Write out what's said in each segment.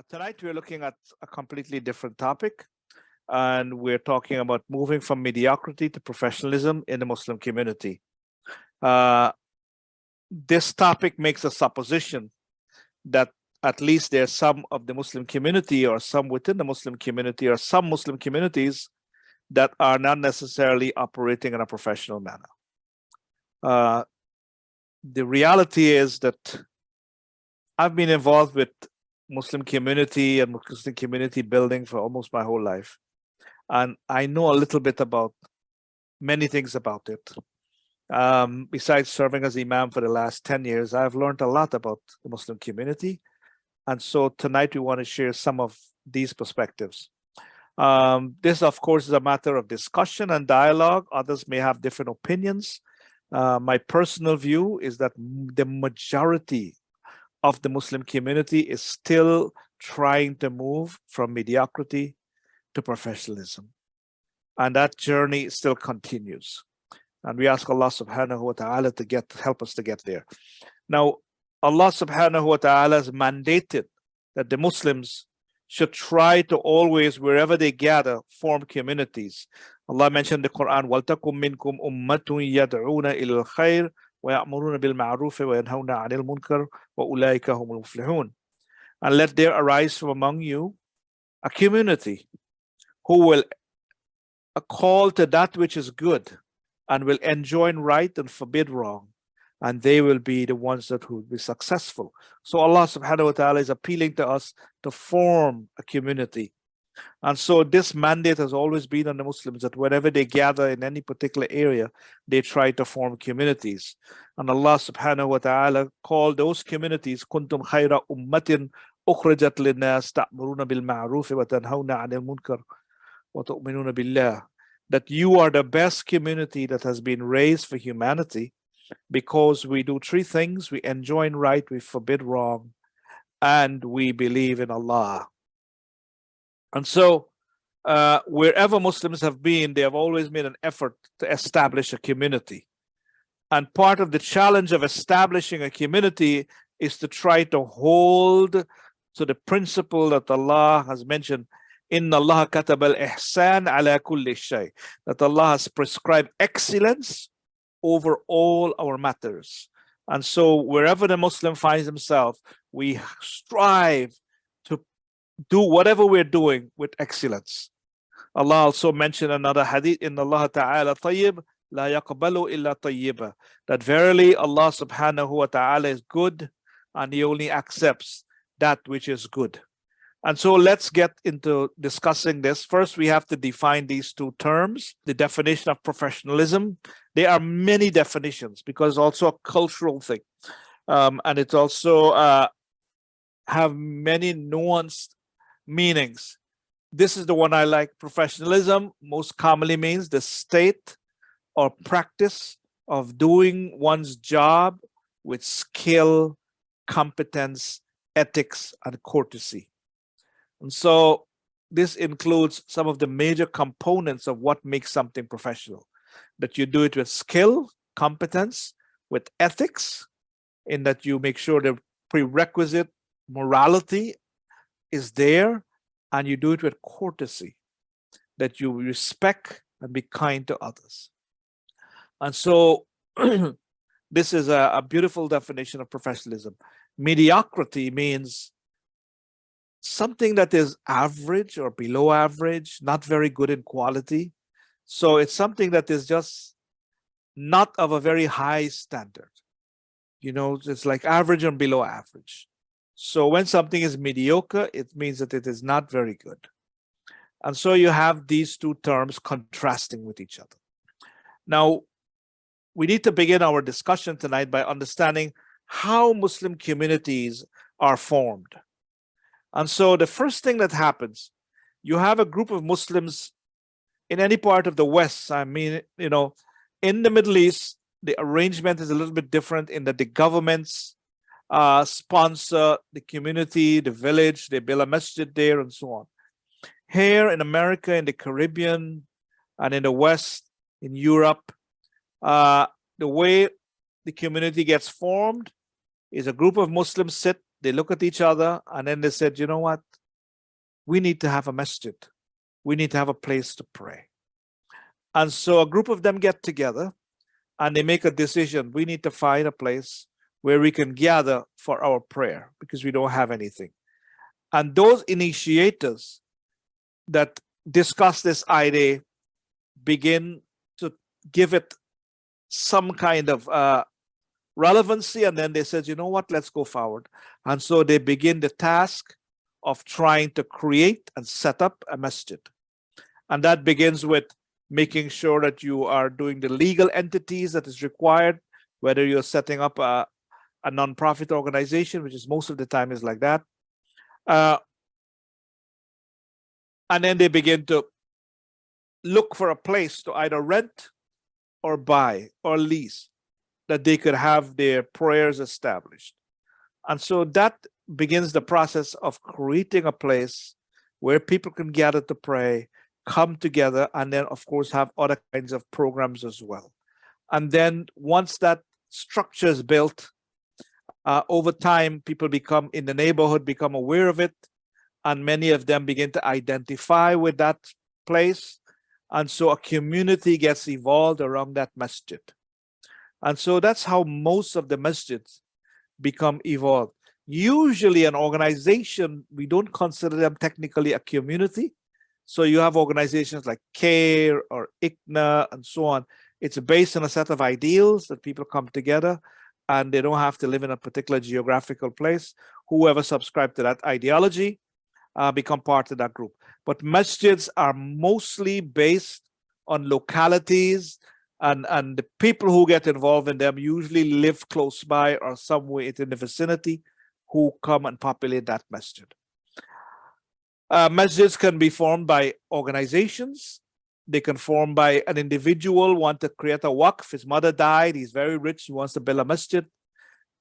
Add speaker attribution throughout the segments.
Speaker 1: Tonight, we're looking at a completely different topic, and we're talking about moving from mediocrity to professionalism in the Muslim community. Uh, this topic makes a supposition that at least there's some of the Muslim community, or some within the Muslim community, or some Muslim communities that are not necessarily operating in a professional manner. The reality is that I've been involved with Muslim community and Muslim community building for almost my whole life. And I know a little bit about many things about it. Besides serving as Imam for the last 10 years, I've learned a lot about the Muslim community. And so tonight we want to share some of these perspectives. This, of course, is a matter of discussion and dialogue. Others may have different opinions. My personal view is that the majority of the Muslim community is still trying to move from mediocrity to professionalism. And that journey still continues. And we ask Allah subhanahu wa ta'ala to help us to get there. Now, Allah subhanahu wa ta'ala has mandated that the Muslims should try to always, wherever they gather, form communities. Allah mentioned in the Quran, وَلْتَكُمْ مِنْكُمْ أُمَّةٌ يَدْعُونَ إِلَى الْخَيْرِ وَيَأْمُرُونَ بِالْمَعْرُوفِ وَيَنْهَوْنَ عَنِ الْمُنْكَرِ وَأُولَٰئِكَ هُمُ الْمُفْلِحُونَ. And let there arise from among you a community who will call to that which is good and will enjoin right and forbid wrong, and they will be the ones that will be successful. So Allah subhanahu wa ta'ala is appealing to us to form a community. And so this mandate has always been on the Muslims, that whenever they gather in any particular area, they try to form communities. And Allah subhanahu wa ta'ala called those communities, kuntum khayra ummatin ukhrijat linnas ta'muruna bil ma'ruf wa tanhawna 'anil munkar wa tu'minuna billah. That you are the best community that has been raised for humanity, because we do three things: we enjoin right, we forbid wrong, and we believe in Allah. And so wherever Muslims have been, they have always made an effort to establish a community. And part of the challenge of establishing a community is to try to hold to the principle that Allah has mentioned, Inna Allah katab al-ihsan ala kulli shay, that Allah has prescribed excellence over all our matters. And so wherever the Muslim finds himself, we strive to do whatever we're doing with excellence. Allah also mentioned another hadith, Inna Allah ta'ala tayyib la yaqbalu illa tayyiba, that verily Allah subhanahu wa ta'ala is good and he only accepts that which is good. And so let's get into discussing this. First, we have to define these two terms, the definition of professionalism. There are many definitions because it's also a cultural thing. And it's also have many nuanced meanings. This is the one I like. Professionalism most commonly means the state or practice of doing one's job with skill, competence, ethics, and courtesy. And so this includes some of the major components of what makes something professional. That you do it with skill, competence, with ethics, in that you make sure the prerequisite morality is there, and you do it with courtesy, that you respect and be kind to others. And so this is a beautiful definition of professionalism. Mediocrity means something that is average or below average, not very good in quality. So it's something that is just not of a very high standard. You know, it's like average and below average. So when something is mediocre, it means that it is not very good. And so you have these two terms contrasting with each other. Now, we need to begin our discussion tonight by understanding how Muslim communities are formed. And so the first thing that happens, you have a group of Muslims in any part of the West. I mean, you know, in the Middle East, the arrangement is a little bit different in that the governments sponsor the community, the village, they build a masjid there and so on. Here in America, in the Caribbean, and in the West, in Europe, the way the community gets formed is a group of Muslims sit they look at each other, and then they said, you know what? We need to have a masjid. We need to have a place to pray. And so a group of them get together and they make a decision. We need to find a place where we can gather for our prayer because we don't have anything. And those initiators that discuss this idea begin to give it some kind of relevancy, and then they said, you know what, let's go forward. And so they begin the task of trying to create and set up a masjid. And that begins with making sure that you are doing the legal entities that is required, whether you're setting up a non-profit organization, which is most of the time is like that. And then they begin to look for a place to either rent or buy or lease that they could have their prayers established. And so that begins the process of creating a place where people can gather to pray, come together, and then, of course, have other kinds of programs as well. And then once that structure is built, over time, people become in the neighborhood, become aware of it, and many of them begin to identify with that place. And so a community gets evolved around that masjid. And so that's how most of the masjids become evolved. Usually an organization, we don't consider them technically a community. So you have organizations like CARE or ICNA and so on. It's based on a set of ideals that people come together, and they don't have to live in a particular geographical place. Whoever subscribes to that ideology become part of that group. But masjids are mostly based on localities, and the people who get involved in them usually live close by or somewhere in the vicinity who come and populate that masjid. Masjids can be formed by organizations. They can form by an individual want to create a waqf. His mother died, he's very rich, he wants to build a masjid.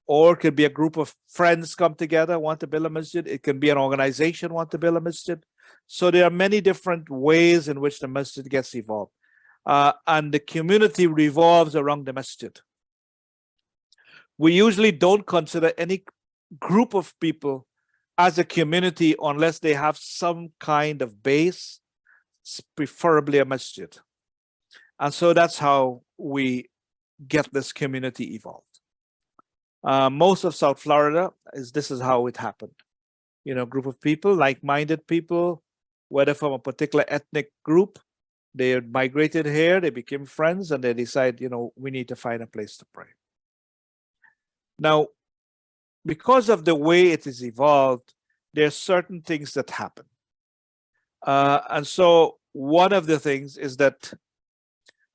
Speaker 1: Or it could be a group of friends come together, want to build a masjid. It can be an organization want to build a masjid. So there are many different ways in which the masjid gets evolved. And the community revolves around the masjid. We usually don't consider any group of people as a community unless they have some kind of base, preferably a masjid. And so that's how we get this community evolved. Most of South Florida, this is how it happened. You know, group of people, like-minded people, whether from a particular ethnic group, they migrated here, they became friends, and they decide, you know, we need to find a place to pray. Now, because of the way it is evolved, there are certain things that happen. And so one of the things is that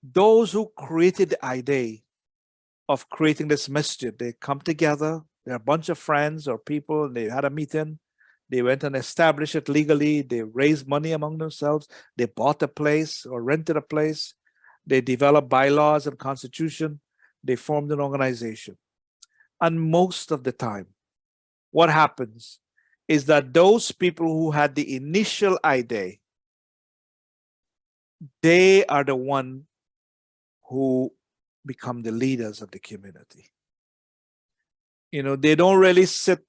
Speaker 1: those who created the idea of creating this masjid, they come together, they're a bunch of friends or people, they had a meeting, they went and established it legally, they raised money among themselves, they bought a place or rented a place, they developed bylaws and constitution, they formed an organization. And most of the time, what happens is that those people who had the initial idea, they are the one who become the leaders of the community. You know, they don't really sit,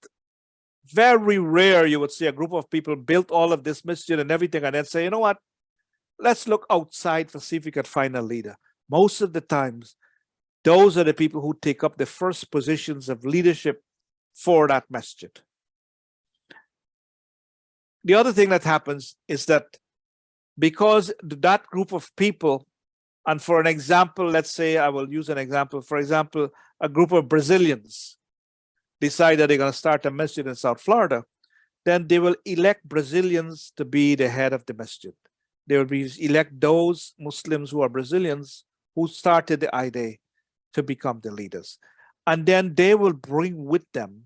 Speaker 1: very rare you would see a group of people built all of this masjid and everything and then say, you know what, let's look outside to see if we can find a leader. Most of the times, those are the people who take up the first positions of leadership for that masjid. The other thing that happens is that because that group of people, and for an example, let's say I will use an example. For example, a group of Brazilians decide that they're going to start a masjid in South Florida, then they will elect Brazilians to be the head of the masjid. They will elect those Muslims who are Brazilians who started the idea to become the leaders. And then they will bring with them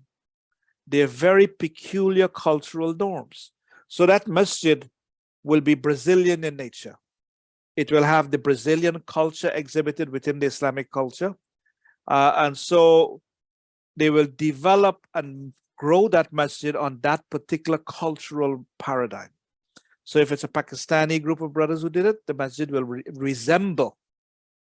Speaker 1: their very peculiar cultural norms. So that masjid will be Brazilian in nature. It will have the Brazilian culture exhibited within the Islamic culture. And so they will develop and grow that masjid on that particular cultural paradigm. So if it's a Pakistani group of brothers who did it, the masjid will resemble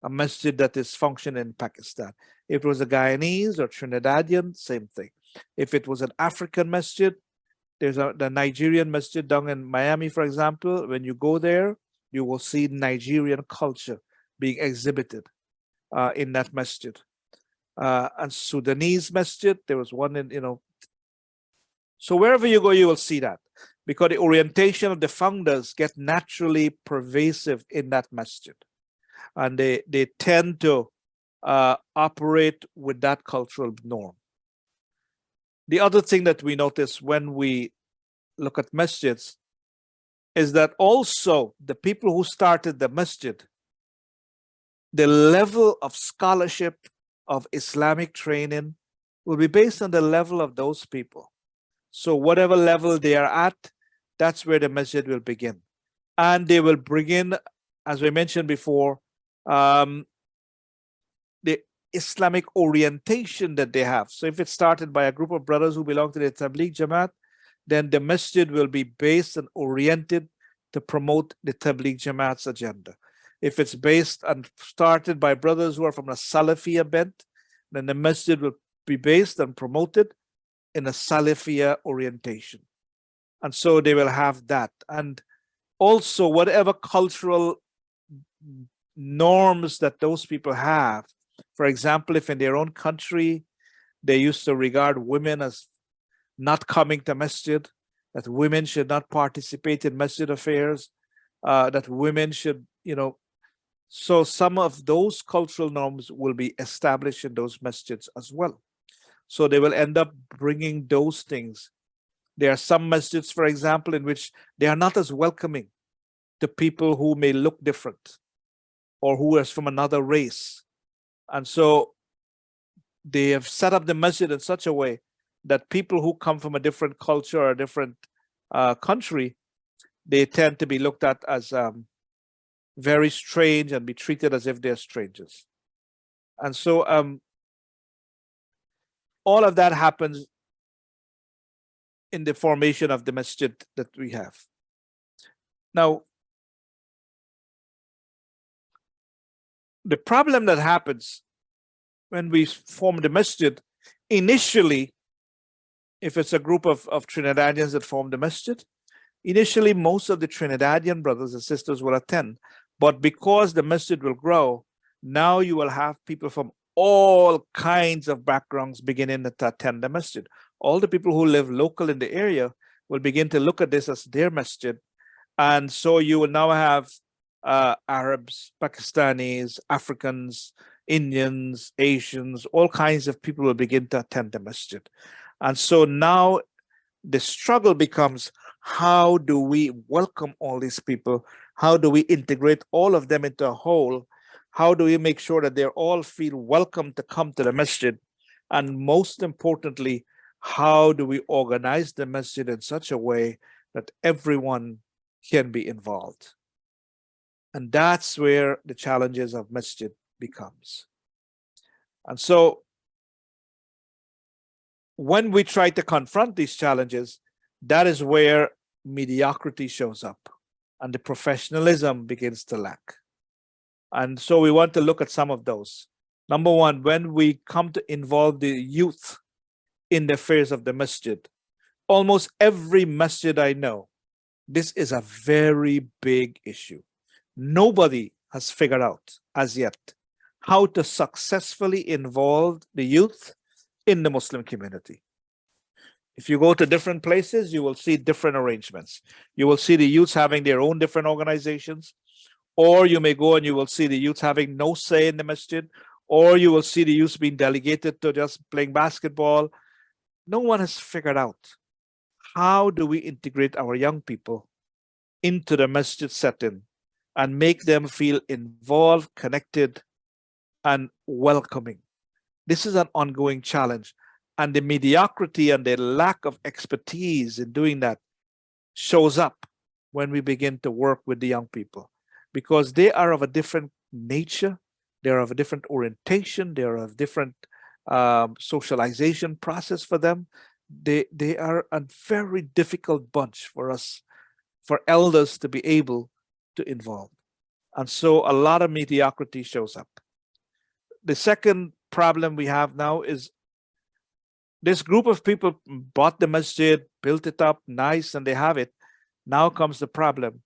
Speaker 1: a masjid that is functioning in Pakistan. If it was a Guyanese or Trinidadian, same thing. If it was an African masjid, there's the Nigerian masjid down in Miami, for example. When you go there, you will see Nigerian culture being exhibited in that masjid. And Sudanese masjid, there was one in, so wherever you go, you will see that, because the orientation of the founders get naturally pervasive in that masjid. And they tend to operate with that cultural norm. The other thing that we notice when we look at masjids is that also the people who started the masjid, the level of scholarship of Islamic training will be based on the level of those people. So whatever level they are at, that's where the masjid will begin. And they will bring in, as we mentioned before, the Islamic orientation that they have. So if it's started by a group of brothers who belong to the Tabligh Jamaat, then the masjid will be based and oriented to promote the Tabligh Jamaat's agenda. If it's based and started by brothers who are from a Salafiyah bent, then the masjid will be based and promoted in a Salafiyah orientation. And so they will have that. And also whatever cultural norms that those people have, for example, if in their own country, they used to regard women as not coming to masjid, that women should not participate in masjid affairs, that women should, so some of those cultural norms will be established in those masjids as well. So they will end up bringing those things. There are some masjids, for example, in which they are not as welcoming to people who may look different or who is from another race. And so they have set up the masjid in such a way that people who come from a different culture or a different country, they tend to be looked at as very strange and be treated as if they're strangers. And so all of that happens in the formation of the masjid that we have. Now, the problem that happens when we form the masjid, initially, if it's a group of Trinidadians that form the masjid, initially most of the Trinidadian brothers and sisters will attend. But because the masjid will grow, now you will have people from all kinds of backgrounds beginning to attend the masjid. All the people who live local in the area will begin to look at this as their masjid. And so you will now have Arabs, Pakistanis, Africans, Indians, Asians, all kinds of people will begin to attend the masjid. And so now the struggle becomes, how do we welcome all these people? How do we integrate all of them into a whole? How do we make sure that they all feel welcome to come to the masjid? And most importantly, how do we organize the masjid in such a way that everyone can be involved? And that's where the challenges of masjid becomes. And so when we try to confront these challenges, that is where mediocrity shows up and the professionalism begins to lack. And so we want to look at some of those. Number one, when we come to involve the youth in the affairs of the masjid, almost every masjid I know, this is a very big issue. Nobody has figured out as yet how to successfully involve the youth in the Muslim community. If you go to different places, you will see different arrangements. You will see the youths having their own different organizations, or you may go and you will see the youths having no say in the masjid, or you will see the youths being delegated to just playing basketball. No one has figured out, how do we integrate our young people into the masjid setting and make them feel involved, connected, and welcoming? This is an ongoing challenge. And the mediocrity and the lack of expertise in doing that shows up when we begin to work with the young people, because they are of a different nature, they are of a different orientation, they are of different socialization process for them. They are a very difficult bunch for us, for elders to be able to involve. And so a lot of mediocrity shows up. The second problem we have now is This group of people bought the masjid, built it up nice, and they have it. Now comes the problem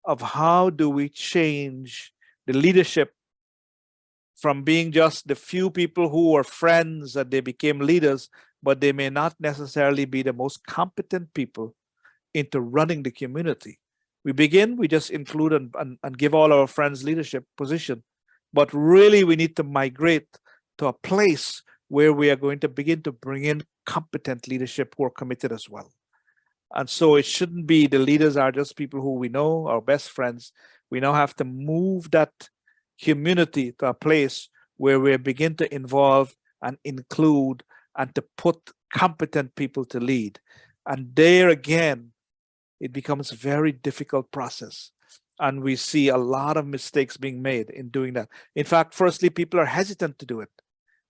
Speaker 1: of how do we change the leadership from being just the few people who were friends and they became leaders, but they may not necessarily be the most competent people into running the community. We just include and give all our friends leadership position, but really we need to migrate to a place where we are going to begin to bring in competent leadership who are committed as well. And so it shouldn't be the leaders are just people who we know, our best friends. We now have to move that community to a place where we begin to involve and include and to put competent people to lead. And there again, it becomes a very difficult process. And we see a lot of mistakes being made in doing that. In fact, firstly, people are hesitant to do it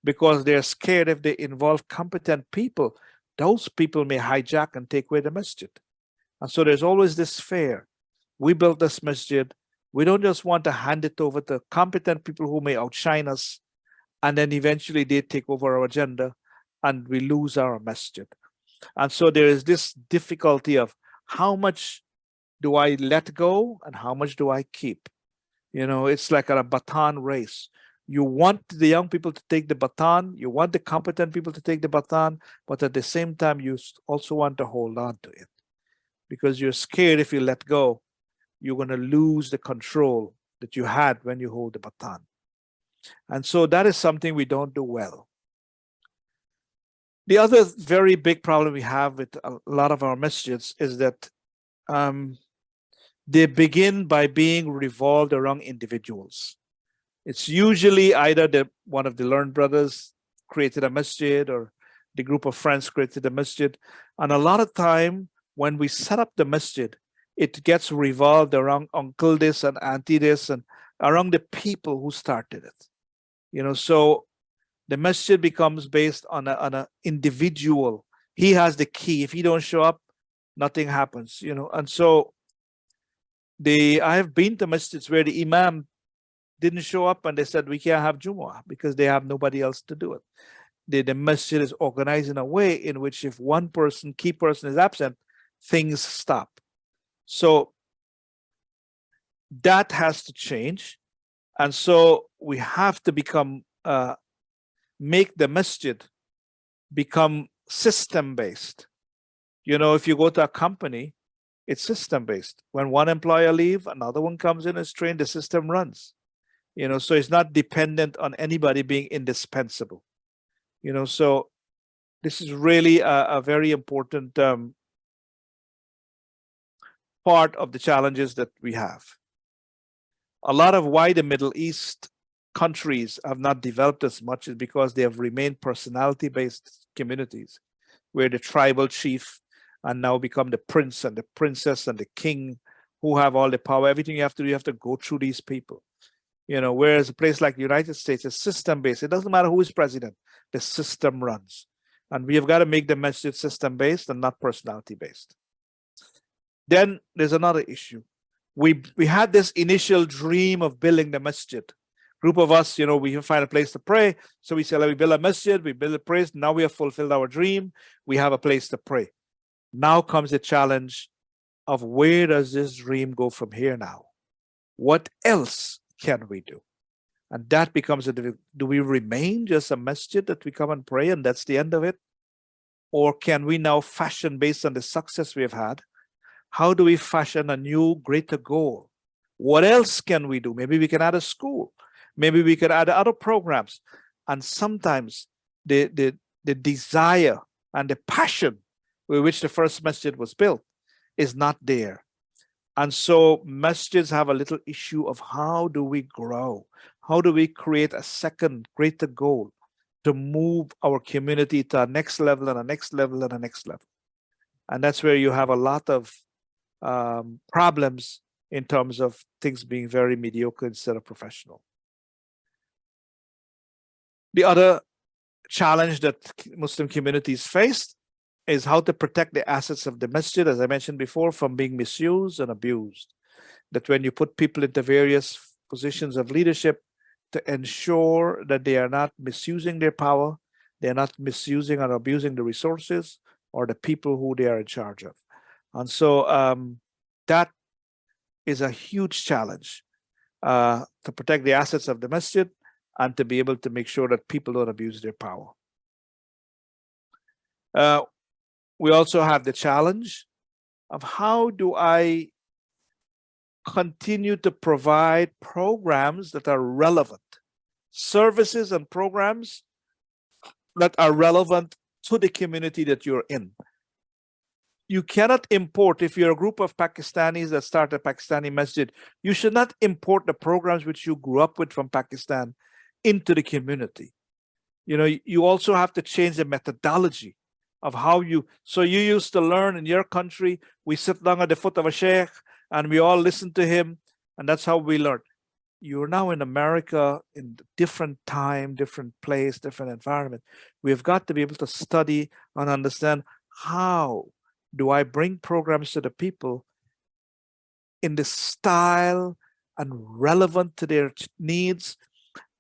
Speaker 1: because they're scared if they involve competent people, those people may hijack and take away the masjid. And so there's always this fear. We built this masjid. We don't just want to hand it over to competent people who may outshine us, and then eventually they take over our agenda and we lose our masjid. And so there is this difficulty of how much do I let go and how much do I keep? You know, it's like a baton race. You want the young people to take the baton, you want the competent people to take the baton, but at the same time, you also want to hold on to it because you're scared if you let go, you're going to lose the control that you had when you hold the baton. And so that is something we don't do well. The other very big problem we have with a lot of our masjids is that they begin by being revolved around individuals. It's usually either one of the learned brothers created a masjid or the group of friends created a masjid. And a lot of time when we set up the masjid, it gets revolved around uncle this and auntie this and around the people who started it. You know, so the masjid becomes based on an individual. He has the key. If he don't show up, nothing happens, you know. And so I have been to masjids where the imam didn't show up and they said we can't have Jumu'ah because they have nobody else to do it. The masjid is organized in a way in which if one person, key person is absent, things stop. So that has to change. And so we have to make the masjid become system-based. You know, if you go to a company, it's system-based. When one employer leaves, another one comes in and is trained, the system runs. You know, so it's not dependent on anybody being indispensable. You know, so this is really a very important part of the challenges that we have. A lot of why the Middle East countries have not developed as much is because they have remained personality-based communities where the tribal chief and now become the prince and the princess and the king who have all the power. Everything you have to go through these people. You know, whereas a place like the United States is system-based. It doesn't matter who is president, the system runs. And we have got to make the masjid system-based and not personality-based. Then there's another issue. We had this initial dream of building the masjid. Group of us, you know, we find a place to pray. So we say, let me build a masjid, we build a place. Now we have fulfilled our dream. We have a place to pray. Now comes the challenge of where does this dream go from here now? What else can we do? And that becomes do we remain just a masjid that we come and pray and that's the end of it? Or can we now fashion based on the success we have had? How do we fashion a new, greater goal? What else can we do? Maybe we can add a school. Maybe we could add other programs. And sometimes the desire and the passion with which the first masjid was built is not there. And so masjids have a little issue of how do we grow? How do we create a second greater goal to move our community to a next level and a next level and a next level? And that's where you have a lot of problems in terms of things being very mediocre instead of professional. The other challenge that Muslim communities faced is how to protect the assets of the masjid, as I mentioned before, from being misused and abused. That when you put people into various positions of leadership, to ensure that they are not misusing their power, They're not misusing or abusing the resources or the people who they are in charge of. And so that is a huge challenge to protect the assets of the masjid and to be able to make sure that people don't abuse their power. We also have the challenge of how do I continue to provide programs that are relevant, services and programs that are relevant to the community that you're in. You cannot import, if you're a group of Pakistanis that start a Pakistani masjid, you should not import the programs which you grew up with from Pakistan into the community. You know, you also have to change the methodology of how you, so you used to learn in your country, we sit down at the foot of a sheikh and we all listen to him, and that's how we learn. You're now in America, in different time, different place, different environment. We've got to be able to study and understand, how do I bring programs to the people in the style and relevant to their needs,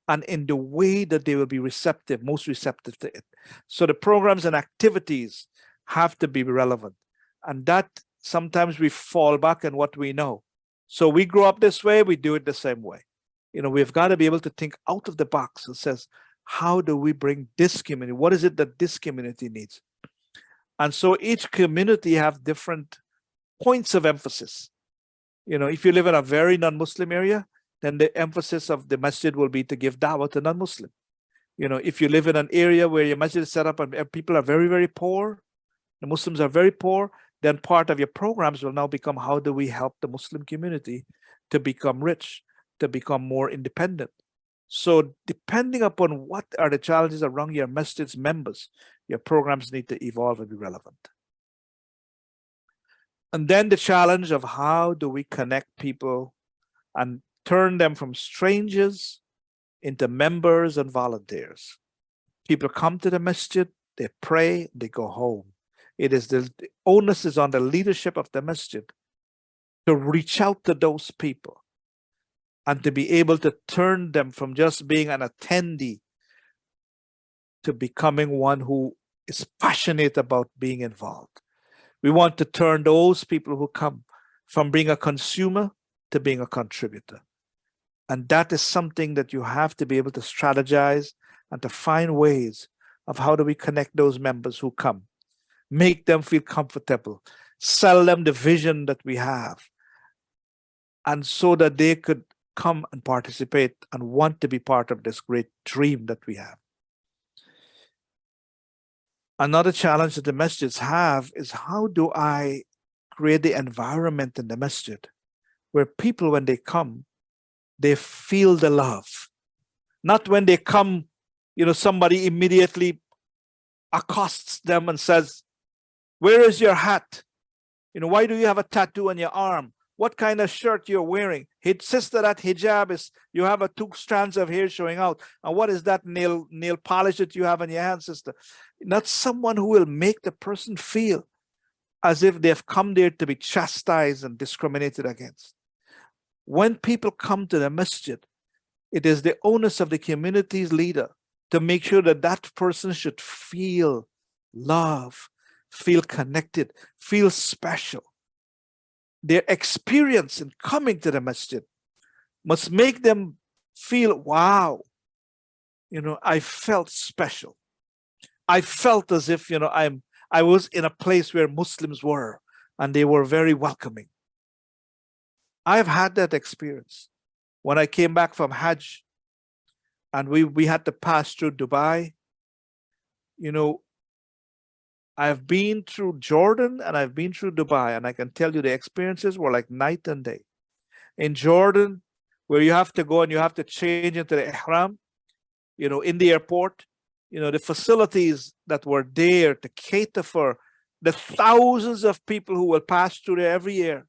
Speaker 1: and in the way that they will be receptive, most receptive to it. So the programs and activities have to be relevant. And that sometimes we fall back on what we know. So we grow up this way, we do it the same way. You know, we've got to be able to think out of the box and says, how do we bring this community? What is it that this community needs? And so each community have different points of emphasis. You know, if you live in a very non-Muslim area, then the emphasis of the masjid will be to give da'wah to non-Muslim. You know, if you live in an area where your masjid is set up and people are very, very poor, the Muslims are very poor, then part of your programs will now become, how do we help the Muslim community to become rich, to become more independent? So depending upon what are the challenges around your masjid's members, your programs need to evolve and be relevant. And then the challenge of how do we connect people and turn them from strangers into members and volunteers. People come to the masjid, they pray, they go home. It is the onus is on the leadership of the masjid to reach out to those people and to be able to turn them from just being an attendee to becoming one who is passionate about being involved. We want to turn those people who come from being a consumer to being a contributor. And that is something that you have to be able to strategize and to find ways of how do we connect those members who come, make them feel comfortable, sell them the vision that we have, and so that they could come and participate and want to be part of this great dream that we have. Another challenge that the masjids have is, how do I create the environment in the masjid where people, when they come, they feel the love. Not when they come, you know, somebody immediately accosts them and says, where is your hat? You know, why do you have a tattoo on your arm? What kind of shirt you're wearing? Sister, that hijab is, you have 2 strands of hair showing out. And what is that nail polish that you have on your hand, sister? Not someone who will make the person feel as if they've come there to be chastised and discriminated against. When people come to the masjid, it is the onus of the community's leader to make sure that that person should feel love, feel connected, feel special. Their experience in coming to the masjid must make them feel, wow, you know, I felt special. I felt as if, you know, I was in a place where Muslims were and they were very welcoming. I've had that experience. When I came back from Hajj and we had to pass through Dubai, you know, I've been through Jordan and I've been through Dubai, and I can tell you the experiences were like night and day. In Jordan, where you have to go and you have to change into the ihram, you know, in the airport, you know, the facilities that were there to cater for the thousands of people who will pass through there every year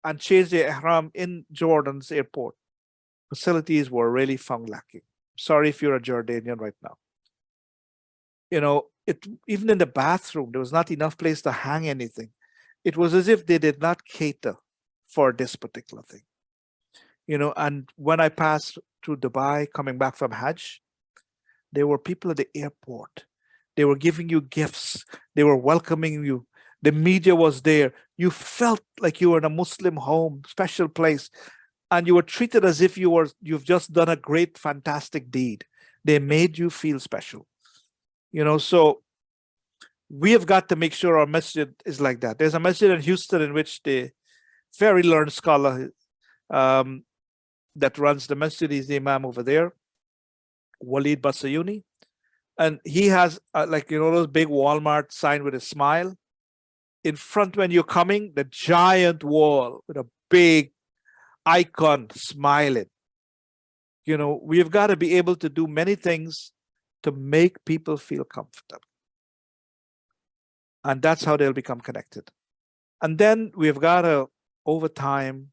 Speaker 1: and change their ihram in Jordan's airport, facilities were really found lacking. Sorry if you're a Jordanian right now. You know, even in the bathroom, there was not enough place to hang anything. It was as if they did not cater for this particular thing. You know, and when I passed through Dubai, coming back from Hajj, there were people at the airport. They were giving you gifts. They were welcoming you. The media was there. You felt like you were in a Muslim home, special place, and you were treated as if you've just done a great, fantastic deed. They made you feel special. So we have got to make sure our masjid is like that. There's a masjid in Houston in which the very learned scholar that runs the masjid is the imam over there, Walid Basayuni. And he has those big Walmart sign with a smile. In front when you're coming, the giant wall with a big icon smiling. We've got to be able to do many things to make people feel comfortable. And that's how they'll become connected. And then we've got to, over time,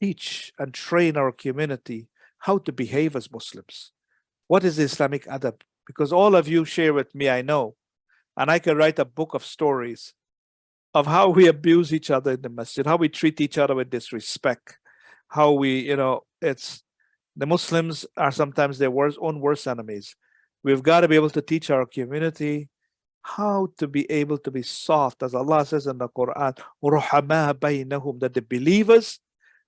Speaker 1: teach and train our community how to behave as Muslims. What is Islamic adab? Because all of you share with me, I know, and I can write a book of stories of how we abuse each other in the masjid, how we treat each other with disrespect, how we, it's the Muslims are sometimes their own worst enemies. We've got to be able to teach our community how to be able to be soft, as Allah says in the Quran, that the believers,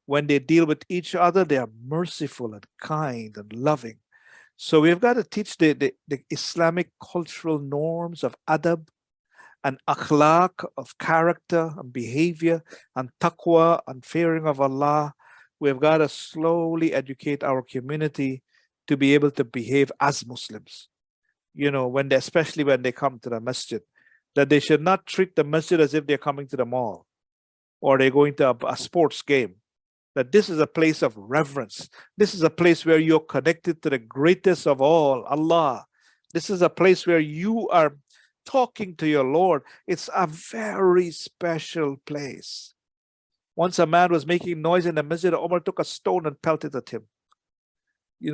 Speaker 1: when they deal with each other, they are merciful and kind and loving. So we've got to teach the Islamic cultural norms of adab and akhlaq, of character and behavior and taqwa and fearing of Allah. We've got to slowly educate our community to be able to behave as Muslims. Especially when they come to the masjid, that they should not treat the masjid as if they're coming to the mall or they're going to a sports game. That this is a place of reverence. This is a place where you're connected to the greatest of all, Allah. This is a place where you are talking to your Lord. It's a very special place. Once a man was making noise in the masjid, Omar took a stone and pelted at him.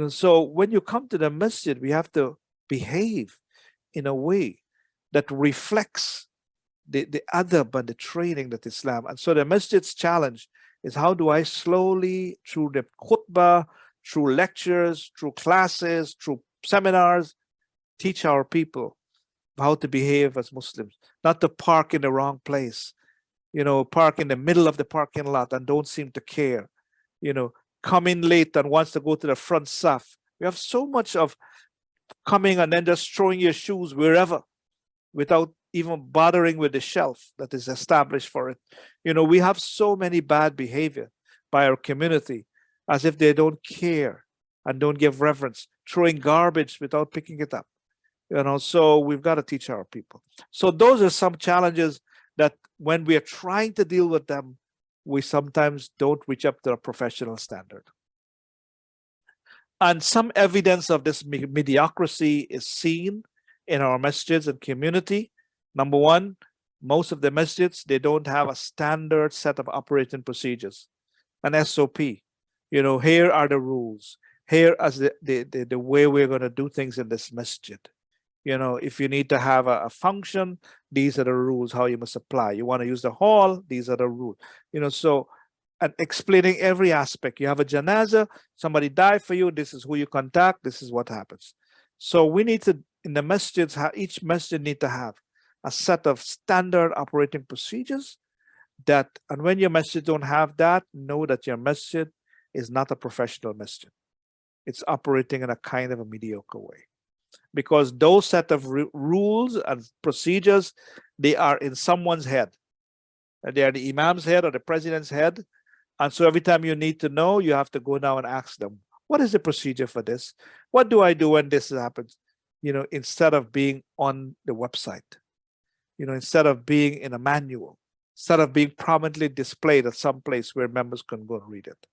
Speaker 1: So when you come to the masjid, we have to behave in a way that reflects the adab and the training that Islam. And so the masjid's challenge is, how do I slowly, through the khutbah, through lectures, through classes, through seminars, teach our people how to behave as Muslims, not to park in the wrong place, park in the middle of the parking lot and don't seem to care, come in late and wants to go to the front saf. We have so much of coming and then just throwing your shoes wherever without even bothering with the shelf that is established for it. We have so many bad behavior by our community, as if they don't care and don't give reverence, throwing garbage without picking it up. So we've got to teach our people. So those are some challenges that when we are trying to deal with them, we sometimes don't reach up to a professional standard. And some evidence of this mediocrity is seen in our masjids and community. Number one, most of the masjids, they don't have a standard set of operating procedures, an SOP. Here are the rules. Here is the way we're going to do things in this masjid. If you need to have a function, these are the rules, how you must apply. You want to use the hall, these are the rules. And explaining every aspect. You have a janazah, somebody died for you, this is who you contact, this is what happens. So we need to, in the masjids, each masjid need to have a set of standard operating procedures and when your masjid don't have that, know that your masjid is not a professional masjid. It's operating in a kind of a mediocre way. Because those set of rules and procedures, they are in someone's head. They are the imam's head or the president's head. And so every time you need to know, you have to go now and ask them, what is the procedure for this? What do I do when this happens? Instead of being on the website, instead of being in a manual, instead of being prominently displayed at some place where members can go and read it.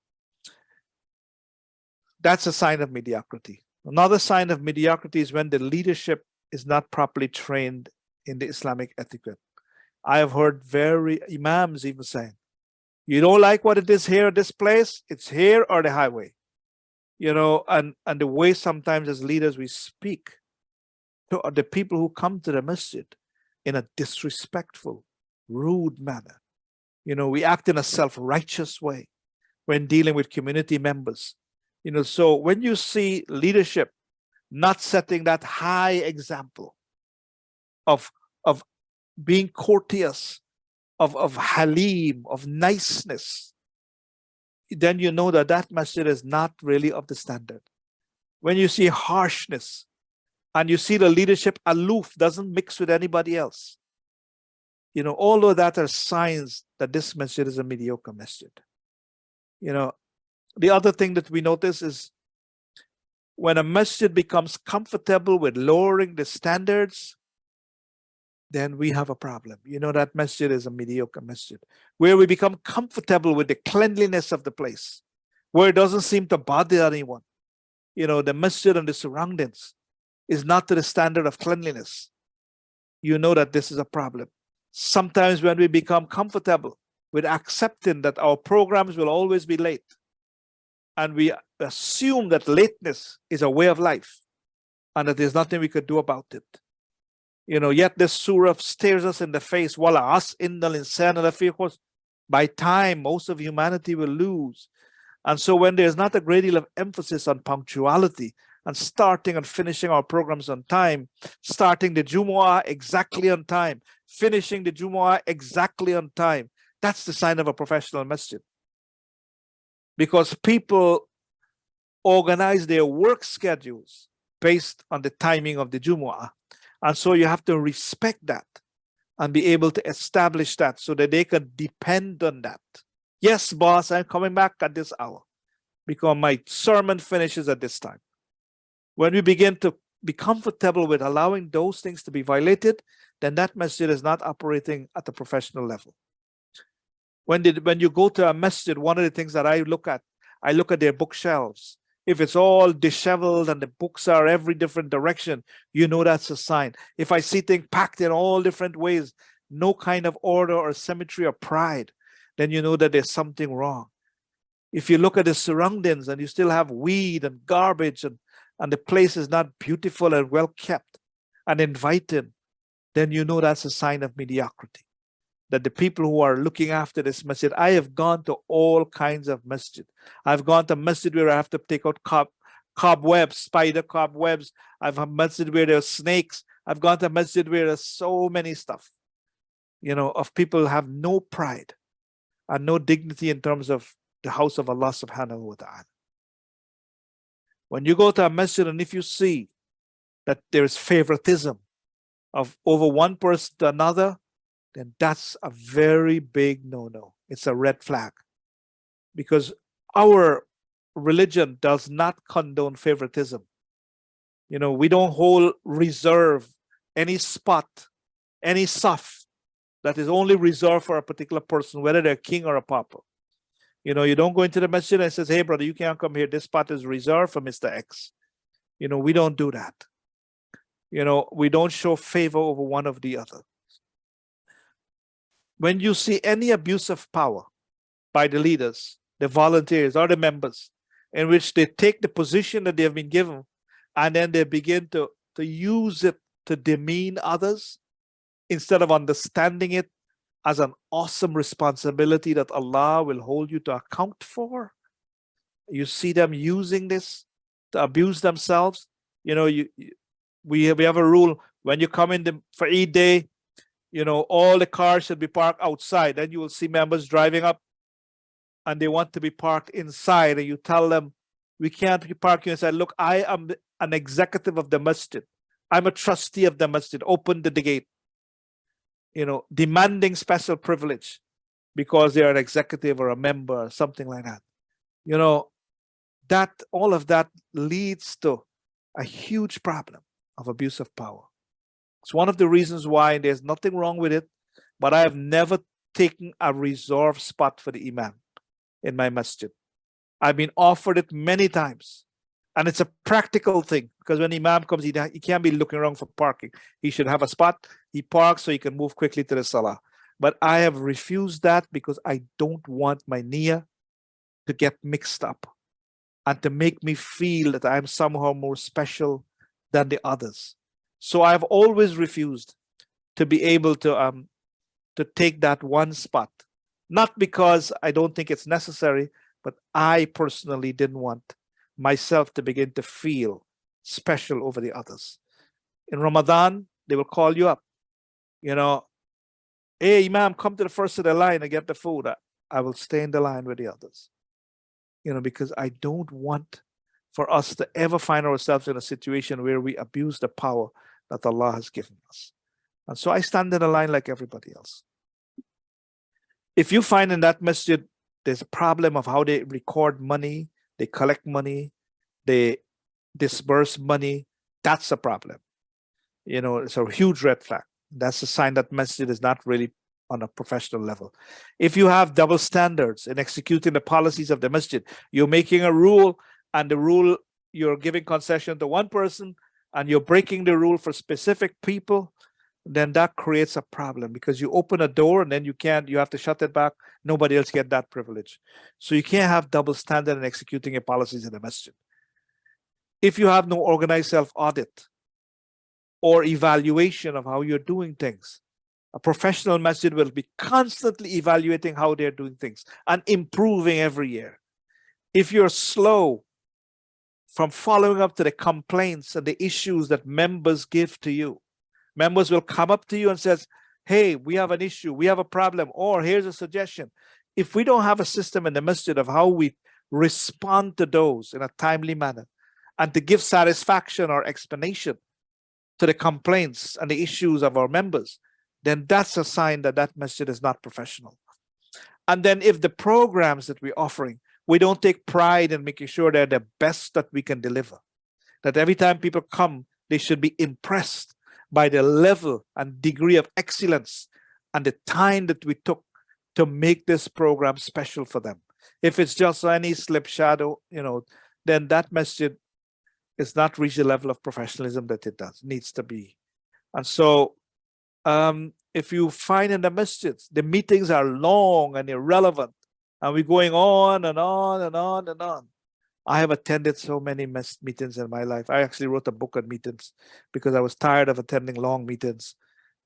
Speaker 1: That's a sign of mediocrity. Another sign of mediocrity is when the leadership is not properly trained in the Islamic etiquette. I have heard imams even saying, you don't like what it is here at this place, it's here or the highway. And the way sometimes as leaders we speak to the people who come to the masjid in a disrespectful, rude manner. We act in a self-righteous way when dealing with community members. So when you see leadership not setting that high example, of being courteous, of halim, of niceness, then you know that that masjid is not really of the standard. When you see harshness and you see the leadership aloof, doesn't mix with anybody else, all of that are signs that this masjid is a mediocre masjid. The other thing that we notice is when a masjid becomes comfortable with lowering the standards, then we have a problem. That masjid is a mediocre masjid. Where we become comfortable with the cleanliness of the place, where it doesn't seem to bother anyone. The masjid and the surroundings is not to the standard of cleanliness. That this is a problem. Sometimes when we become comfortable with accepting that our programs will always be late, and we assume that lateness is a way of life, and that there's nothing we could do about it. Yet this surah stares us in the face. Wala as innal insana lafi khusr. By time, most of humanity will lose. And so when there's not a great deal of emphasis on punctuality and starting and finishing our programs on time, starting the Jumu'ah exactly on time, finishing the Jumu'ah exactly on time, that's the sign of a professional masjid. Because people organize their work schedules based on the timing of the Jumu'ah. And so you have to respect that and be able to establish that so that they can depend on that. Yes, boss, I'm coming back at this hour because my sermon finishes at this time. When we begin to be comfortable with allowing those things to be violated, then that masjid is not operating at the professional level. When you go to a masjid, one of the things that I look at their bookshelves. If it's all disheveled and the books are every different direction, that's a sign. If I see things packed in all different ways, no kind of order or symmetry or pride, then you know that there's something wrong. If you look at the surroundings and you still have weed and garbage and the place is not beautiful and well kept and inviting, then that's a sign of mediocrity. That the people who are looking after this masjid, I have gone to all kinds of masjid. I've gone to masjid where I have to take out cobwebs, spider cobwebs. I've had masjid where there's snakes. I've gone to masjid where there's so many stuff, of people have no pride and no dignity in terms of the house of Allah subhanahu wa ta'ala. When you go to a masjid and if you see that there is favoritism of over one person to another, then that's a very big no-no. It's a red flag. Because our religion does not condone favoritism. We don't hold reserve any spot, any saf that is only reserved for a particular person, whether they're king or a pauper. You don't go into the masjid and says, hey, brother, you can't come here. This spot is reserved for Mr. X. We don't do that. We don't show favor over one of the other. When you see any abuse of power by the leaders, the volunteers, or the members, in which they take the position that they have been given and then they begin to use it to demean others instead of understanding it as an awesome responsibility that Allah will hold you to account for, you see them using this to abuse themselves. We have a rule when you come in for Eid day, all the cars should be parked outside. Then you will see members driving up and they want to be parked inside. And you tell them, we can't be parking inside. Look, I am an executive of the masjid. I'm a trustee of the masjid. Open the gate. Demanding special privilege because they're an executive or a member or something like that. That all of that leads to a huge problem of abuse of power. It's one of the reasons why there's nothing wrong with it, but I have never taken a reserved spot for the imam in my masjid. I've been offered it many times. And it's a practical thing because when imam comes, he can't be looking around for parking. He should have a spot. He parks so he can move quickly to the salah. But I have refused that because I don't want my niyyah to get mixed up and to make me feel that I'm somehow more special than the others. So I've always refused to be able to take that one spot, not because I don't think it's necessary, but I personally didn't want myself to begin to feel special over the others. In Ramadan, they will call you up. You know, hey, Imam, come to the first of the line and get the food. I will stay in the line with the others. You know, because I don't want for us to ever find ourselves in a situation where we abuse the power that Allah has given us. And so I stand in the line like everybody else. If you find in that masjid there's a problem of how they record money, they collect money, they disperse money, that's a problem. You know, it's a huge red flag. That's a sign that masjid is not really on a professional level. If you have double standards in executing the policies of the masjid, you're making a rule and the rule, you're giving concession to one person and you're breaking the rule for specific people, then that creates a problem because you open a door and then you have to shut it back. Nobody else get that privilege. So you can't have double standard in executing your policies in the masjid. If you have no organized self-audit or evaluation of how you're doing things, a professional masjid will be constantly evaluating how they're doing things and improving every year. If you're slow from following up to the complaints and the issues that members give to you, members will come up to you and says, hey, we have an issue, we have a problem, or here's a suggestion. If we don't have a system in the masjid of how we respond to those in a timely manner and to give satisfaction or explanation to the complaints and the issues of our members, then that's a sign that that masjid is not professional. And then if the programs that we're offering, we don't take pride in making sure they're the best that we can deliver, that every time people come, they should be impressed by the level and degree of excellence and the time that we took to make this program special for them. If it's just any slip shadow, you know, then that masjid is not reached the level of professionalism that it needs to be. And so if you find in the masjids, the meetings are long and irrelevant, and we're going on and on and on and on. I have attended so many meetings in my life. I actually wrote a book on meetings because I was tired of attending long meetings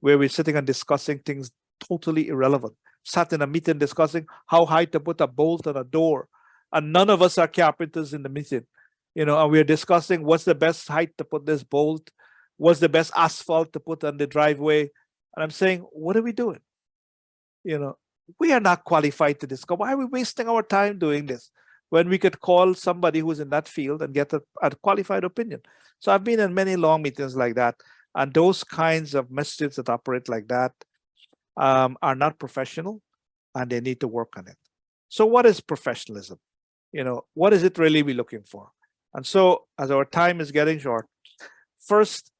Speaker 1: where we're sitting and discussing things totally irrelevant. Sat in a meeting discussing how high to put a bolt on a door, and none of us are carpenters in the meeting, you know, and we're discussing what's the best height to put this bolt, what's the best asphalt to put on the driveway. And I'm saying, what are we doing? You know, we are not qualified to discuss. Why are we wasting our time doing this when we could call somebody who's in that field and get a qualified opinion? So I've been in many long meetings like that, and those kinds of masjids that operate like that are not professional, and they need to work on it. So what is professionalism? You know, what is it really we're looking for? And so as our time is getting short, first,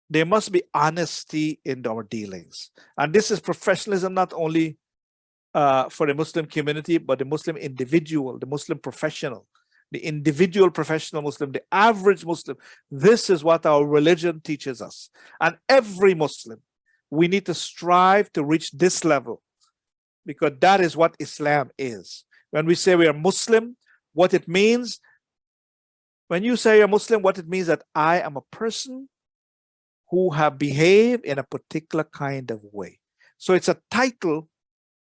Speaker 1: there must be honesty in our dealings. And this is professionalism not only for the Muslim community, but the Muslim individual, the Muslim professional, the individual professional Muslim, the average Muslim. This is what our religion teaches us. And every Muslim, we need to strive to reach this level, because that is what Islam is. When we say we are Muslim, what it means, when you say you're Muslim, what it means that I am a person who have behaved in a particular kind of way. So it's a title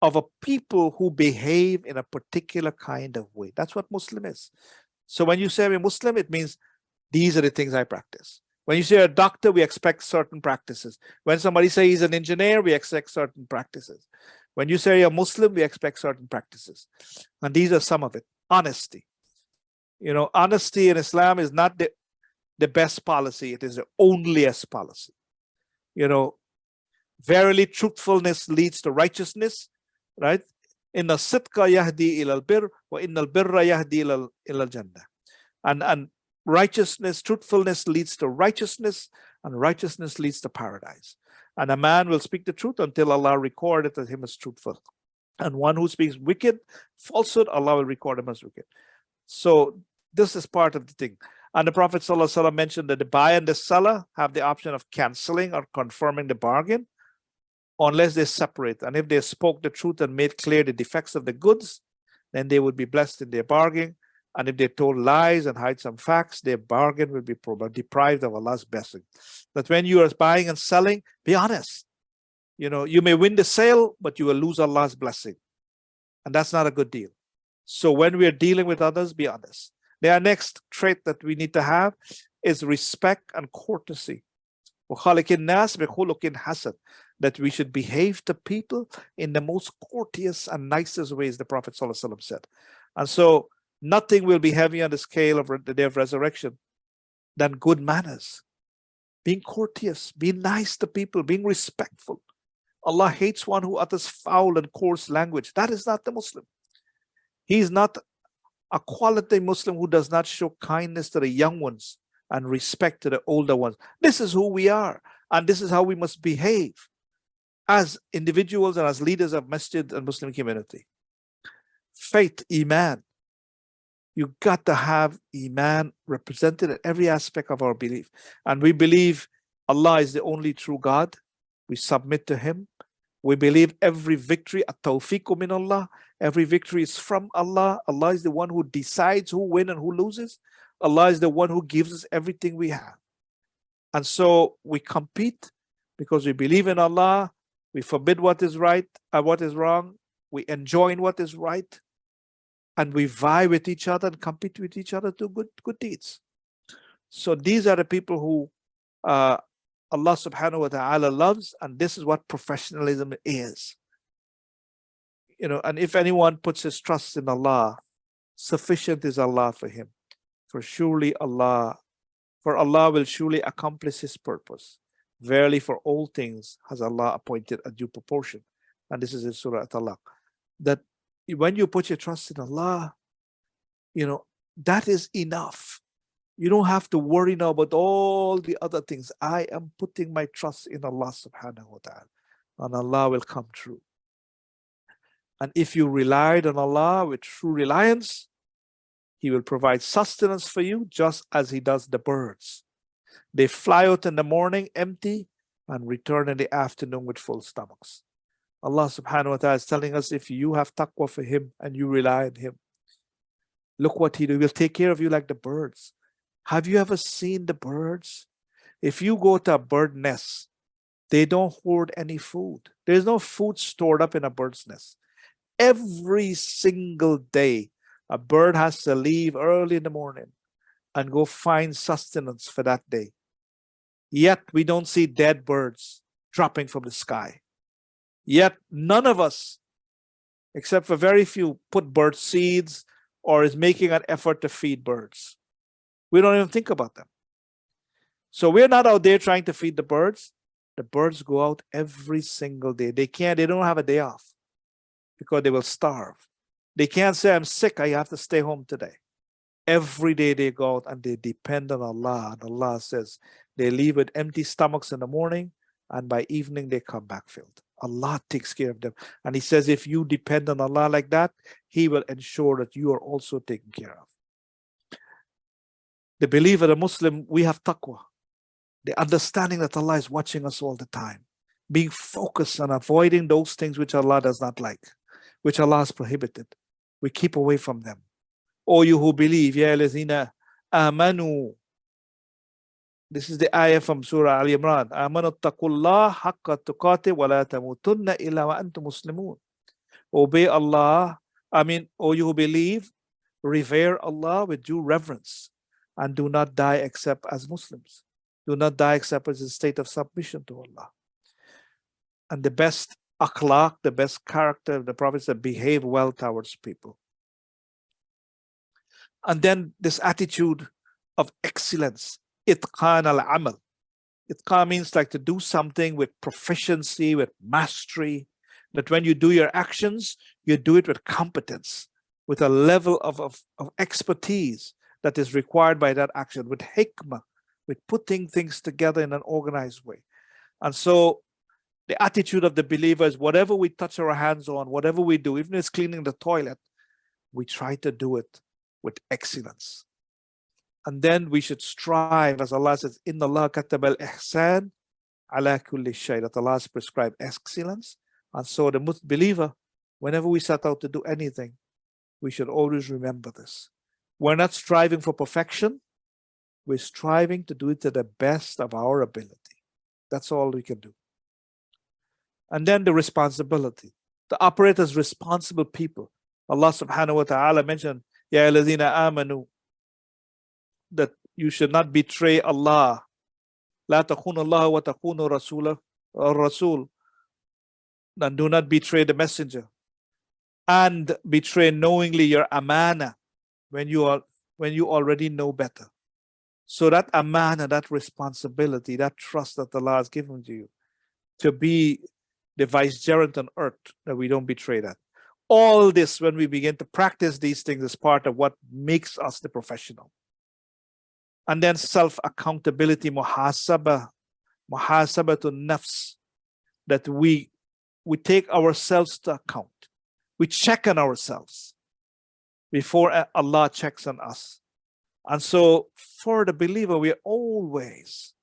Speaker 1: of a people who behave in a particular kind of way. That's what Muslim is. So when you say I'm a Muslim, it means these are the things I practice. When you say a doctor, we expect certain practices. When somebody says he's an engineer, we expect certain practices. When you say you're Muslim, we expect certain practices. And these are some of it. Honesty. You know, honesty in Islam is not the best policy. It is the onlyest policy. You know, verily truthfulness leads to righteousness, right? Inna sidqa yahdi ilal bir wa innal birra yahdi ilal jannah. And righteousness, truthfulness leads to righteousness, and righteousness leads to paradise. And a man will speak the truth until Allah record it as him as truthful. And one who speaks wicked, falsehood, Allah will record him as wicked. So this is part of the thing. And the Prophet ﷺ mentioned that the buyer and the seller have the option of canceling or confirming the bargain unless they separate. And if they spoke the truth and made clear the defects of the goods, then they would be blessed in their bargain. And if they told lies and hide some facts, their bargain will be deprived of Allah's blessing. That when you are buying and selling, be honest. You know, you may win the sale, but you will lose Allah's blessing. And that's not a good deal. So when we are dealing with others, be honest. The next trait that we need to have is respect and courtesy. that we should behave to people in the most courteous and nicest ways, the Prophet ﷺ said. And so nothing will be heavy on the scale of the day of resurrection than good manners, being courteous, being nice to people, being respectful. Allah hates one who utters foul and coarse language. That is not the Muslim. He is not a quality Muslim who does not show kindness to the young ones and respect to the older ones. This is who we are, and this is how we must behave as individuals and as leaders of masjid and Muslim community. Faith, Iman. You got to have Iman represented in every aspect of our belief. And we believe Allah is the only true God. We submit to Him. We believe every victory, at-tawfiqu min Allah, every victory is from Allah. Allah is the one who decides who wins and who loses. Allah is the one who gives us everything we have. And so we compete because we believe in Allah. We forbid what is right and what is wrong. We enjoin what is right. And we vie with each other and compete with each other to good deeds. So these are the people who Allah subhanahu wa ta'ala loves, and this is what professionalism is. And if anyone puts his trust in Allah, sufficient is Allah for him. For Allah will surely accomplish His purpose. Verily, for all things has Allah appointed a due proportion. And this is in Surah At-Talaq. That when you put your trust in Allah, that is enough. You don't have to worry now about all the other things. I am putting my trust in Allah subhanahu wa ta'ala, and Allah will come true. And if you relied on Allah with true reliance, He will provide sustenance for you just as He does the birds. They fly out in the morning empty and return in the afternoon with full stomachs. Allah subhanahu wa ta'ala is telling us, if you have taqwa for Him and you rely on Him, look what He will take care of you like the birds. Have you ever seen the birds? If you go to a bird nest, they don't hoard any food. There's no food stored up in a bird's nest. Every single day, a bird has to leave early in the morning and go find sustenance for that day. Yet we don't see dead birds dropping from the sky. Yet none of us, except for very few, put bird seeds or is making an effort to feed birds. We don't even think about them. So we're not out there trying to feed the birds. The birds go out every single day. They don't have a day off because they will starve. They can't say, I'm sick, I have to stay home today. Every day they go out and they depend on Allah. And Allah says they leave with empty stomachs in the morning, and by evening they come back filled. Allah takes care of them. And He says, if you depend on Allah like that, He will ensure that you are also taken care of. The believer, the Muslim, we have taqwa. The understanding that Allah is watching us all the time. Being focused on avoiding those things which Allah does not like, which Allah has prohibited. We keep away from them. O you who believe, Ya lazina amanu. This is the ayah from Surah Al Imran. Amanu taqullah haqqa tuqati wa la tamutunna illa wa antum muslimun. Obey Allah. O you who believe, revere Allah with due reverence, and do not die except as Muslims. Do not die except as a state of submission to Allah. And the best akhlaq, the best character of the Prophet said, behave well towards people. And then this attitude of excellence, itqan al-amal. Itqan means like to do something with proficiency, with mastery, that when you do your actions, you do it with competence, with a level of expertise that is required by that action, with hikmah, with putting things together in an organized way. And so the attitude of the believer is whatever we touch our hands on, whatever we do, even if it's cleaning the toilet, we try to do it with excellence. And then we should strive, as Allah says, Inna Allah katab al-ihsan ala kulli shay, that Allah has prescribed excellence. And so the believer, whenever we set out to do anything, we should always remember this. We're not striving for perfection. We're striving to do it to the best of our ability. That's all we can do. And then the responsibility. To operate as responsible people. Allah subhanahu wa ta'ala mentioned, Ya alladhina amanu, that you should not betray Allah. La takhunu Allah wa takhunu Rasul. and do not betray the messenger, and betray knowingly your amana when you already know better. So that amana, that responsibility, that trust that Allah has given to you, to be the vicegerent on earth, that we don't betray that. All this, when we begin to practice these things, is part of what makes us the professional. And then self-accountability, muhasabah to nafs, that we take ourselves to account. We check on ourselves before Allah checks on us. And so for the believer, we are always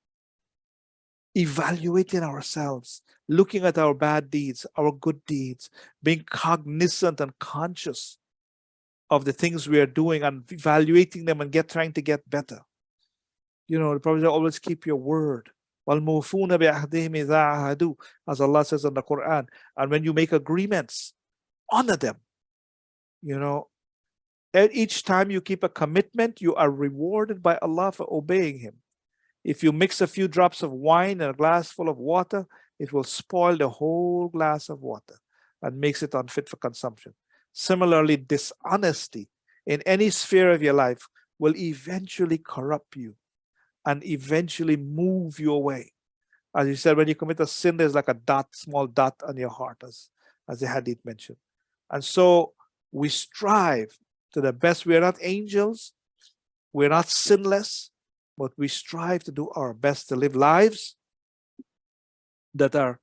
Speaker 1: evaluating ourselves, looking at our bad deeds, our good deeds, being cognizant and conscious of the things we are doing and evaluating them and trying to get better. You know, the Prophet always keep your word. As Allah says in the Quran. And when you make agreements, honor them. You know, each time you keep a commitment, you are rewarded by Allah for obeying Him. If you mix a few drops of wine in a glass full of water, it will spoil the whole glass of water and makes it unfit for consumption. Similarly, dishonesty in any sphere of your life will eventually corrupt you and eventually move you away. As you said, when you commit a sin, there's like a small dot on your heart, as the hadith mentioned. And so we strive to the best. We are not angels, we're not sinless, but we strive to do our best to live lives that are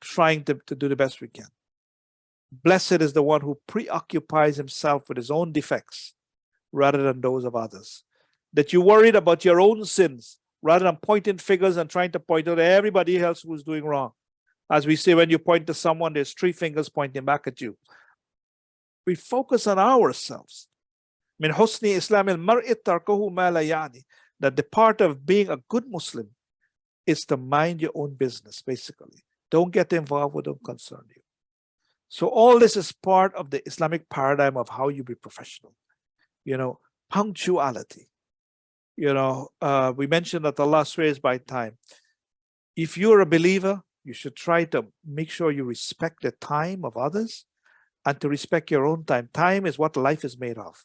Speaker 1: trying to do the best we can. Blessed is the one who preoccupies himself with his own defects rather than those of others. That you're worried about your own sins rather than pointing fingers and trying to point out everybody else who's doing wrong. As we say, when you point to someone, there's 3 fingers pointing back at you. We focus on ourselves. Min husni Islam al-mar'i tarkuhu ma la ya'ni. That the part of being a good Muslim is to mind your own business, basically. Don't get involved with what don't concern you. So all this is part of the Islamic paradigm of how you be professional. You know, punctuality. You know, we mentioned that Allah swears by time. If you're a believer, you should try to make sure you respect the time of others and to respect your own time. Time is what life is made of.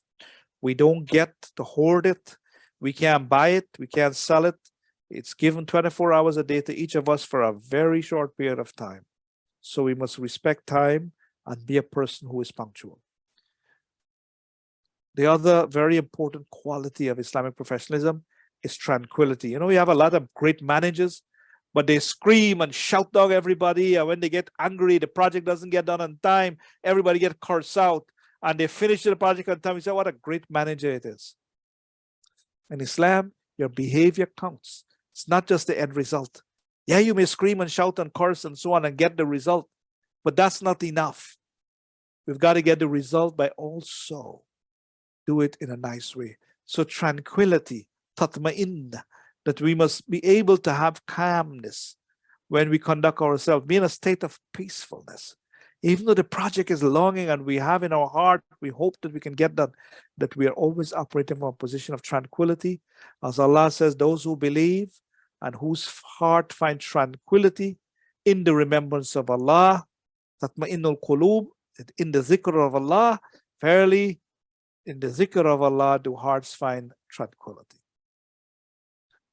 Speaker 1: We don't get to hoard it. We can't buy it. We can't sell it. It's given 24 hours a day to each of us for a very short period of time. So we must respect time and be a person who is punctual. The other very important quality of Islamic professionalism is tranquility. You know, we have a lot of great managers, but they scream and shout dog everybody. And when they get angry, the project doesn't get done on time. Everybody gets cursed out. And they finish the project on time. We say, what a great manager it is. In Islam, your behavior counts. It's not just the end result. Yeah, you may scream and shout and curse and so on and get the result, but that's not enough. We've got to get the result by also do it in a nice way. So tranquility, tatma'in, that we must be able to have calmness when we conduct ourselves, be in a state of peacefulness. Even though the project is longing and we have in our heart, we hope that we can get done, that we are always operating from a position of tranquility. As Allah says, those who believe and whose heart find tranquility in the remembrance of Allah, tatma'innul qulub, in the zikr of Allah, verily, in the zikr of Allah do hearts find tranquility.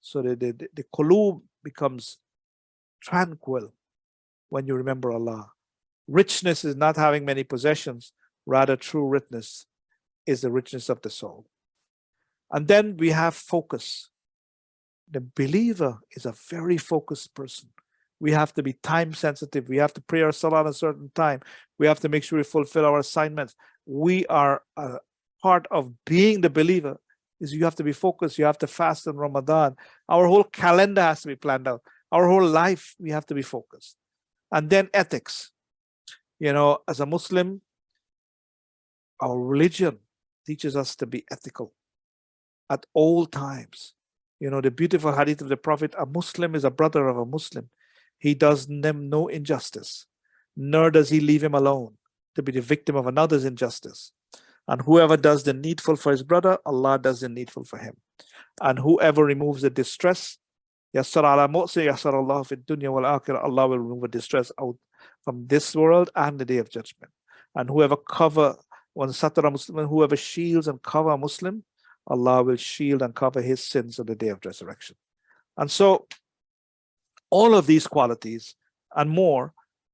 Speaker 1: So the qulub becomes tranquil when you remember Allah. Richness is not having many possessions, rather true richness is the richness of the soul. And then we have focus. The believer is a very focused person. We have to be time sensitive. We have to pray our salah at a certain time. We have to make sure we fulfill our assignments. We are a part of being the believer is you have to be focused. You have to fast in Ramadan. Our whole calendar has to be planned out. Our whole life, we have to be focused. And then ethics. You know, as a Muslim, our religion teaches us to be ethical at all times. You know, the beautiful hadith of the Prophet, a Muslim is a brother of a Muslim. He does them no injustice, nor does he leave him alone to be the victim of another's injustice. And whoever does the needful for his brother, Allah does the needful for him. And whoever removes the distress, yassar ala mu'si, yassar Allah fi dunya wal akhirah, Allah will remove the distress out from this world and the day of judgment. And whoever cover one satara Muslim, whoever shields and cover a Muslim, Allah will shield and cover his sins on the day of resurrection. And so all of these qualities and more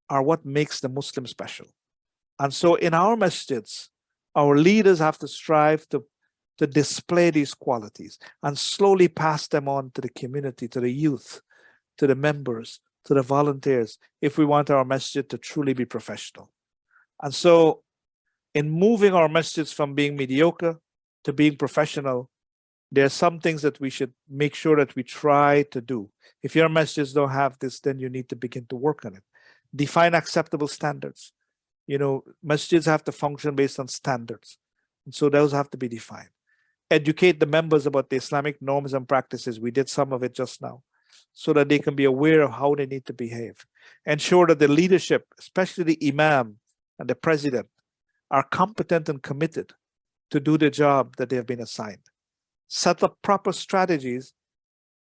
Speaker 1: are what makes the Muslim special. And so in our masjids, our leaders have to strive to display these qualities and slowly pass them on to the community, to the youth, to the members, to the volunteers, if we want our masjid to truly be professional. And so in moving our masjids from being mediocre to being professional, there are some things that we should make sure that we try to do. If your masjids don't have this, then you need to begin to work on it. Define acceptable standards. You know, masjids have to function based on standards. And so those have to be defined. Educate the members about the Islamic norms and practices. We did some of it just now, so that they can be aware of how they need to behave. Ensure that the leadership, especially the imam and the president, are competent and committed to do the job that they have been assigned. Set up proper strategies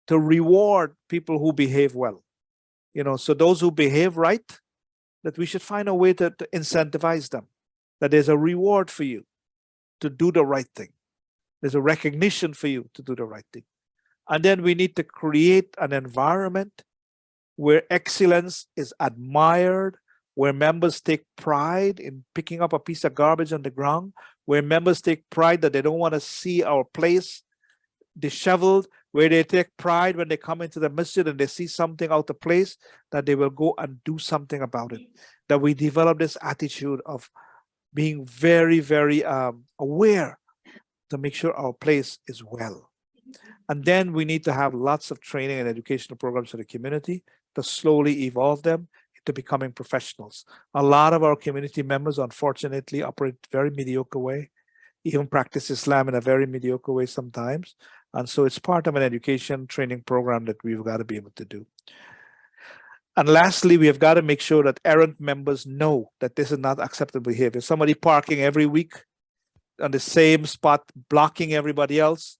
Speaker 1: to reward people who behave well. You know, so those who behave right, that we should find a way to incentivize them, that there's a reward for you to do the right thing. There's a recognition for you to do the right thing. And then we need to create an environment where excellence is admired, where members take pride in picking up a piece of garbage on the ground, where members take pride that they don't want to see our place disheveled, where they take pride when they come into the masjid and they see something out of place, that they will go and do something about it. That we develop this attitude of being very, very aware to make sure our place is well. And then we need to have lots of training and educational programs for the community to slowly evolve them into becoming professionals. A lot of our community members, unfortunately, operate very mediocre way, even practice Islam in a very mediocre way sometimes. And so it's part of an education training program that we've got to be able to do. And lastly, we have got to make sure that errant members know that this is not acceptable behavior. Somebody parking every week on the same spot, blocking everybody else,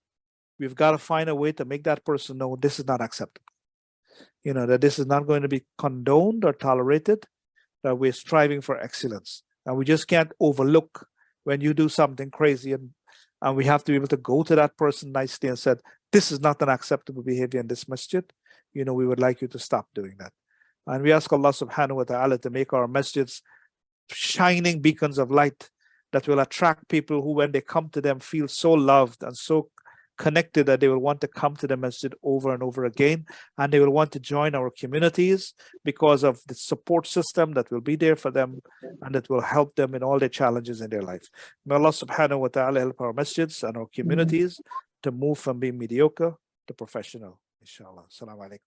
Speaker 1: we've got to find a way to make that person know this is not acceptable. You know, that this is not going to be condoned or tolerated, that we're striving for excellence. And we just can't overlook when you do something crazy, and we have to be able to go to that person nicely and said, this is not an acceptable behavior in this masjid. You know, we would like you to stop doing that. And we ask Allah subhanahu wa ta'ala to make our masjids shining beacons of light that will attract people who, when they come to them, feel so loved and so connected that they will want to come to the masjid over and over again, and they will want to join our communities because of the support system that will be there for them and that will help them in all their challenges in their life. May Allah subhanahu wa ta'ala help our masjids and our communities to move from being mediocre to professional, inshallah. Assalamu alaikum.